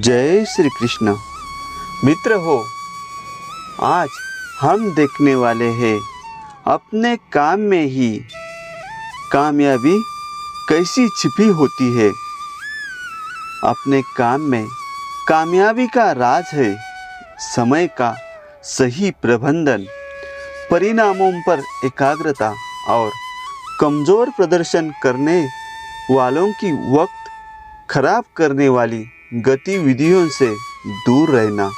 जय श्री कृष्ण। मित्र हो, आज हम देखने वाले हैं अपने काम में ही कामयाबी कैसी छिपी होती है। अपने काम में कामयाबी का राज है समय का सही प्रबंधन, परिणामों पर एकाग्रता और कमज़ोर प्रदर्शन करने वालों की वक्त खराब करने वाली गतिविधियों से दूर रहना।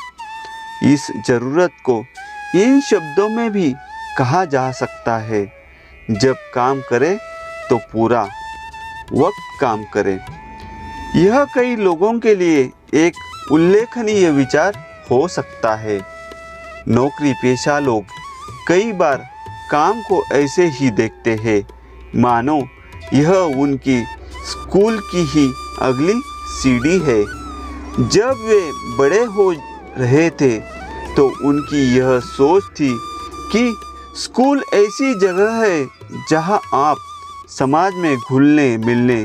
इस ज़रूरत को इन शब्दों में भी कहा जा सकता है, जब काम करे तो पूरा वक्त काम करे। यह कई लोगों के लिए एक उल्लेखनीय विचार हो सकता है। नौकरी पेशा लोग कई बार काम को ऐसे ही देखते हैं मानो यह उनकी स्कूल की ही अगली सीढ़ी है। जब वे बड़े हो रहे थे तो उनकी यह सोच थी कि स्कूल ऐसी जगह है जहां आप समाज में घुलने मिलने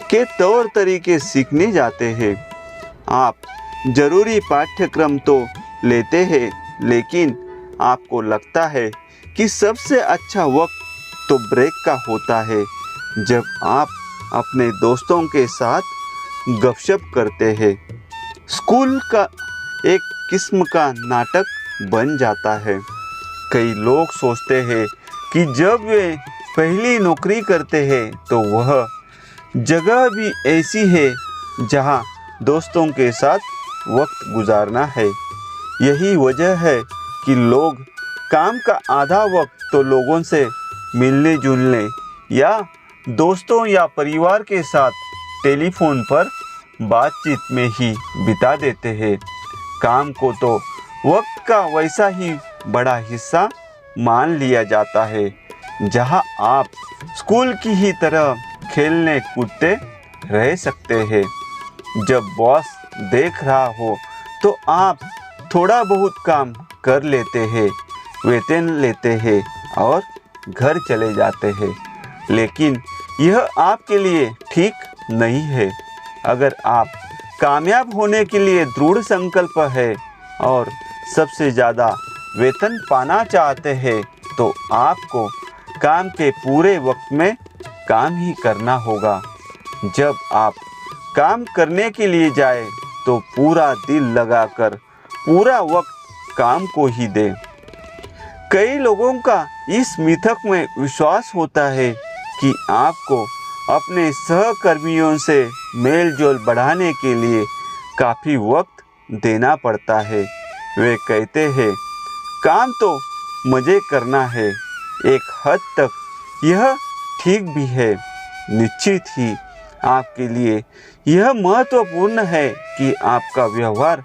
के तौर तरीके सीखने जाते हैं। आप ज़रूरी पाठ्यक्रम तो लेते हैं, लेकिन आपको लगता है कि सबसे अच्छा वक्त तो ब्रेक का होता है, जब आप अपने दोस्तों के साथ गपशप करते हैं। स्कूल का एक किस्म का नाटक बन जाता है। कई लोग सोचते हैं कि जब वे पहली नौकरी करते हैं तो वह जगह भी ऐसी है जहां दोस्तों के साथ वक्त गुजारना है। यही वजह है कि लोग काम का आधा वक्त तो लोगों से मिलने जुलने या दोस्तों या परिवार के साथ टेलीफोन पर बातचीत में ही बिता देते हैं। काम को तो वक्त का वैसा ही बड़ा हिस्सा मान लिया जाता है जहां आप स्कूल की ही तरह खेलने कूदते रह सकते हैं। जब बॉस देख रहा हो तो आप थोड़ा बहुत काम कर लेते हैं, वेतन लेते हैं और घर चले जाते हैं। लेकिन यह आपके लिए ठीक नहीं है। अगर आप कामयाब होने के लिए दृढ़ संकल्प है और सबसे ज़्यादा वेतन पाना चाहते हैं तो आपको काम के पूरे वक्त में काम ही करना होगा। जब आप काम करने के लिए जाए तो पूरा दिल लगाकर पूरा वक्त काम को ही दें। कई लोगों का इस मिथक में विश्वास होता है कि आपको अपने सहकर्मियों से मेल जोल बढ़ाने के लिए काफ़ी वक्त देना पड़ता है। वे कहते हैं काम तो मज़े करना है। एक हद तक यह ठीक भी है। निश्चित ही आपके लिए यह महत्वपूर्ण है कि आपका व्यवहार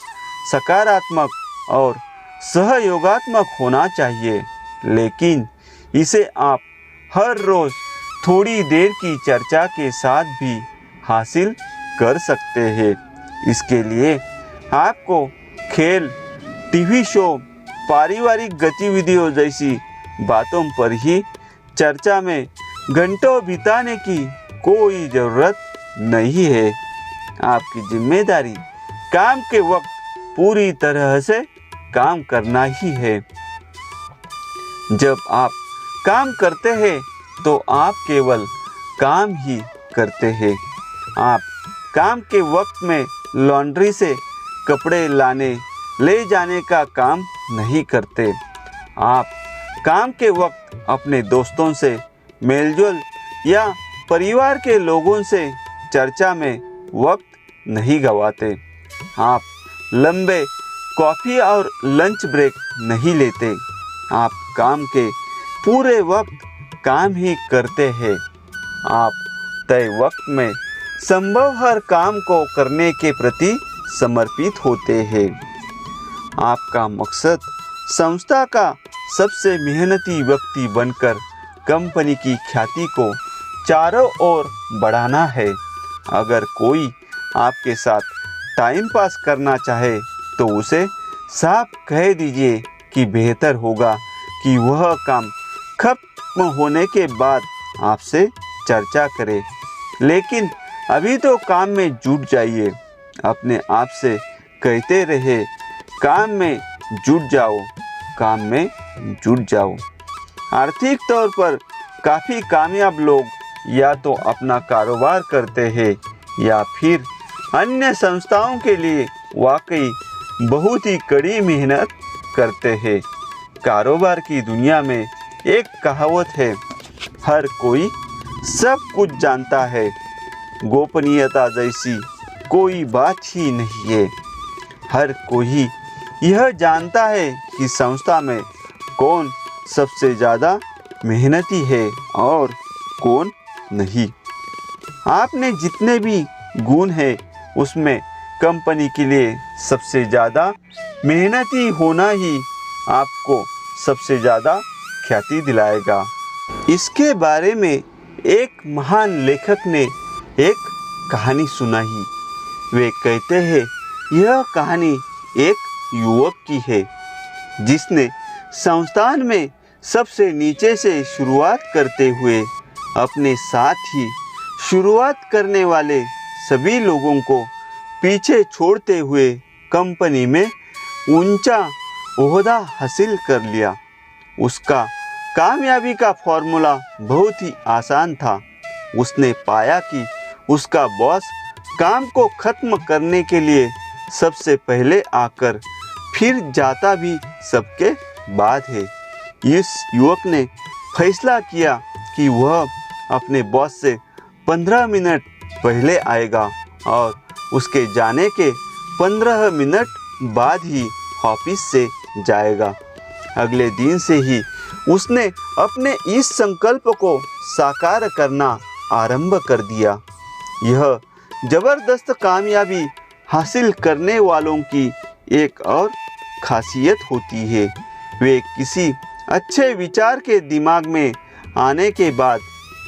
सकारात्मक और सहयोगात्मक होना चाहिए, लेकिन इसे आप हर रोज़ थोड़ी देर की चर्चा के साथ भी हासिल कर सकते हैं। इसके लिए आपको खेल, टीवी शो, पारिवारिक गतिविधियों जैसी बातों पर ही चर्चा में घंटों बिताने की कोई ज़रूरत नहीं है। आपकी जिम्मेदारी काम के वक्त पूरी तरह से काम करना ही है। जब आप काम करते हैं तो आप केवल काम ही करते हैं। आप काम के वक्त में लॉन्ड्री से कपड़े लाने ले जाने का काम नहीं करते। आप काम के वक्त अपने दोस्तों से मेलजोल या परिवार के लोगों से चर्चा में वक्त नहीं गंवाते। आप लंबे कॉफ़ी और लंच ब्रेक नहीं लेते। आप काम के पूरे वक्त काम ही करते हैं। आप तय वक्त में संभव हर काम को करने के प्रति समर्पित होते हैं। आपका मकसद संस्था का सबसे मेहनती व्यक्ति बनकर कंपनी की ख्याति को चारों ओर बढ़ाना है। अगर कोई आपके साथ टाइम पास करना चाहे तो उसे साफ कह दीजिए कि बेहतर होगा कि वह काम खत्म होने के बाद आपसे चर्चा करें, लेकिन अभी तो काम में जुट जाइए। अपने आप से कहते रहे, काम में जुट जाओ, काम में जुट जाओ। आर्थिक तौर पर काफ़ी कामयाब लोग या तो अपना कारोबार करते हैं या फिर अन्य संस्थाओं के लिए वाकई बहुत ही कड़ी मेहनत करते हैं। कारोबार की दुनिया में एक कहावत है, हर कोई सब कुछ जानता है, गोपनीयता जैसी कोई बात ही नहीं है। हर कोई यह जानता है कि संस्था में कौन सबसे ज़्यादा मेहनती है और कौन नहीं। आपने जितने भी गुण हैं उसमें कंपनी के लिए सबसे ज़्यादा मेहनती होना ही आपको सबसे ज़्यादा ख्याति दिलाएगा। इसके बारे में एक महान लेखक ने एक कहानी सुनाई। वे कहते हैं, यह कहानी एक युवक की है जिसने संस्थान में सबसे नीचे से शुरुआत करते हुए अपने साथ ही शुरुआत करने वाले सभी लोगों को पीछे छोड़ते हुए कंपनी में ऊंचा ओहदा हासिल कर लिया। उसका कामयाबी का फॉर्मूला बहुत ही आसान था। उसने पाया कि उसका बॉस काम को ख़त्म करने के लिए सबसे पहले आकर फिर जाता भी सबके बाद है। इस युवक ने फैसला किया कि वह अपने बॉस से 15 मिनट पहले आएगा और उसके जाने के 15 मिनट बाद ही ऑफिस से जाएगा। अगले दिन से ही उसने अपने इस संकल्प को साकार करना आरंभ कर दिया। यह ज़बरदस्त कामयाबी हासिल करने वालों की एक और खासियत होती है, वे किसी अच्छे विचार के दिमाग में आने के बाद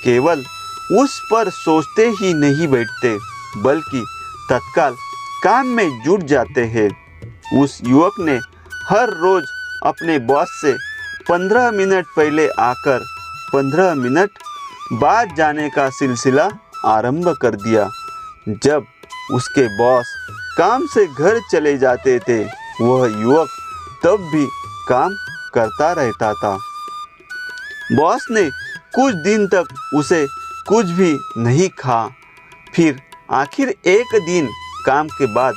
केवल उस पर सोचते ही नहीं बैठते बल्कि तत्काल काम में जुट जाते हैं। उस युवक ने हर रोज़ अपने बॉस से 15 मिनट पहले आकर 15 मिनट बाद जाने का सिलसिला आरंभ कर दिया। जब उसके बॉस काम से घर चले जाते थे, वह युवक तब भी काम करता रहता था। बॉस ने कुछ दिन तक उसे कुछ भी नहीं कहा। फिर आखिर एक दिन काम के बाद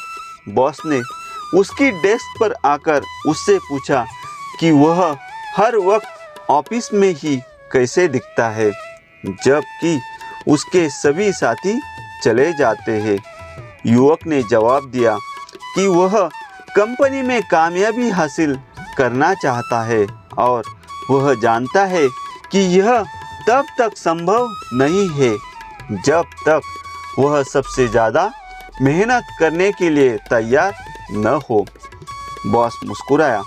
बॉस ने उसकी डेस्क पर आकर उससे पूछा कि वह हर वक्त ऑफिस में ही कैसे दिखता है जबकि उसके सभी साथी चले जाते हैं। युवक ने जवाब दिया कि वह कंपनी में कामयाबी हासिल करना चाहता है और वह जानता है कि यह तब तक संभव नहीं है जब तक वह सबसे ज़्यादा मेहनत करने के लिए तैयार न हो। बॉस मुस्कुराया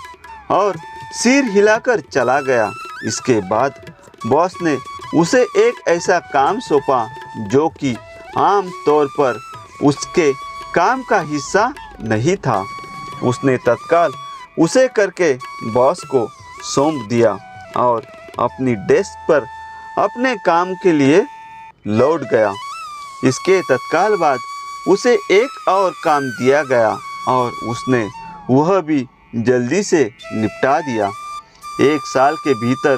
और सिर हिलाकर चला गया। इसके बाद बॉस ने उसे एक ऐसा काम सौंपा जो कि आम तौर पर उसके काम का हिस्सा नहीं था। उसने तत्काल उसे करके बॉस को सौंप दिया और अपनी डेस्क पर अपने काम के लिए लौट गया। इसके तत्काल बाद उसे एक और काम दिया गया और उसने वह भी जल्दी से निपटा दिया। 1 साल के भीतर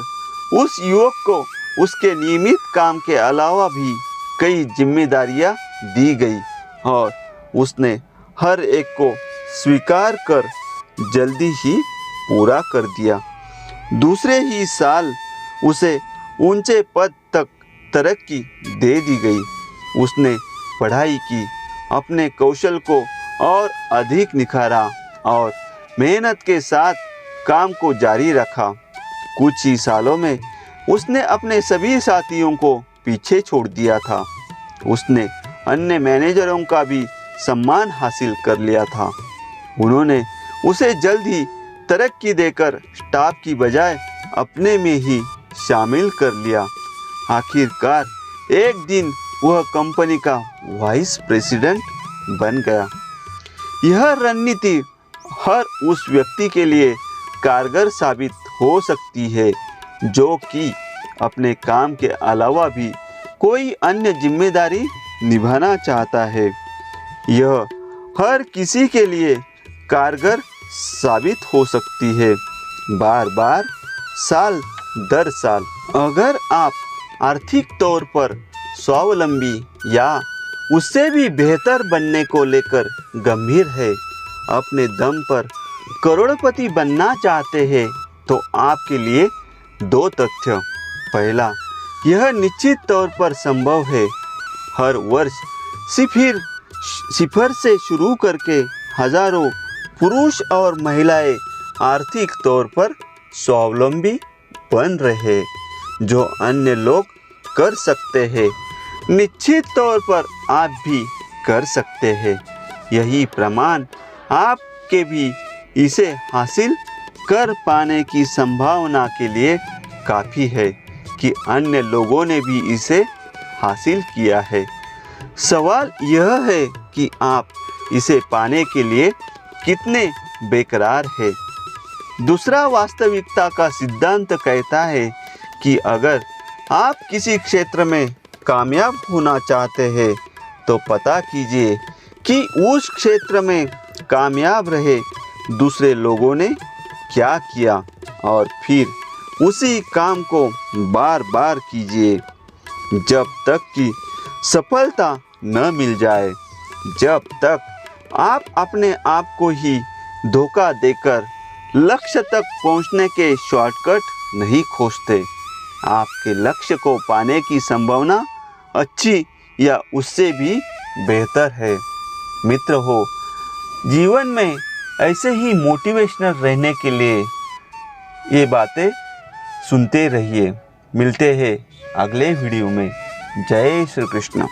उस युवक को उसके नियमित काम के अलावा भी कई जिम्मेदारियां दी गई और उसने हर एक को स्वीकार कर जल्दी ही पूरा कर दिया। दूसरे ही साल उसे ऊंचे पद तक तरक्की दे दी गई। उसने पढ़ाई की, अपने कौशल को और अधिक निखारा और मेहनत के साथ काम को जारी रखा। कुछ ही सालों में उसने अपने सभी साथियों को पीछे छोड़ दिया था। उसने अन्य मैनेजरों का भी सम्मान हासिल कर लिया था। उन्होंने उसे जल्द ही तरक्की देकर स्टाफ की बजाय अपने में ही शामिल कर लिया। आखिरकार एक दिन वह कंपनी का वाइस प्रेसिडेंट बन गया। यह रणनीति हर उस व्यक्ति के लिए कारगर साबित हो सकती है जो कि अपने काम के अलावा भी कोई अन्य जिम्मेदारी निभाना चाहता है। यह हर किसी के लिए कारगर साबित हो सकती है, बार बार, साल दर साल। अगर आप आर्थिक तौर पर स्वावलंबी या उससे भी बेहतर बनने को लेकर गंभीर है, अपने दम पर करोड़पति बनना चाहते हैं, तो आपके लिए 2 तथ्य। पहला, यह निश्चित तौर पर संभव है। हर वर्ष सिफर से शुरू करके हजारों पुरुष और महिलाएं आर्थिक तौर पर स्वावलंबी बन रहे, जो अन्य लोग कर सकते हैं, निश्चित तौर पर आप भी कर सकते हैं। यही प्रमाण आपके भी इसे हासिल कर पाने की संभावना के लिए काफ़ी है कि अन्य लोगों ने भी इसे हासिल किया है। सवाल यह है कि आप इसे पाने के लिए कितने बेकरार हैं। दूसरा, वास्तविकता का सिद्धांत कहता है कि अगर आप किसी क्षेत्र में कामयाब होना चाहते हैं, तो पता कीजिए कि उस क्षेत्र में कामयाब रहे दूसरे लोगों ने क्या किया, और फिर उसी काम को बार बार कीजिए जब तक कि सफलता न मिल जाए, जब तक आप अपने आप को ही धोखा देकर लक्ष्य तक पहुंचने के शॉर्टकट नहीं खोजते। आपके लक्ष्य को पाने की संभावना अच्छी या उससे भी बेहतर है। मित्र हो, जीवन में ऐसे ही मोटिवेशनल रहने के लिए ये बातें सुनते रहिए। मिलते हैं अगले वीडियो में। जय श्री कृष्ण।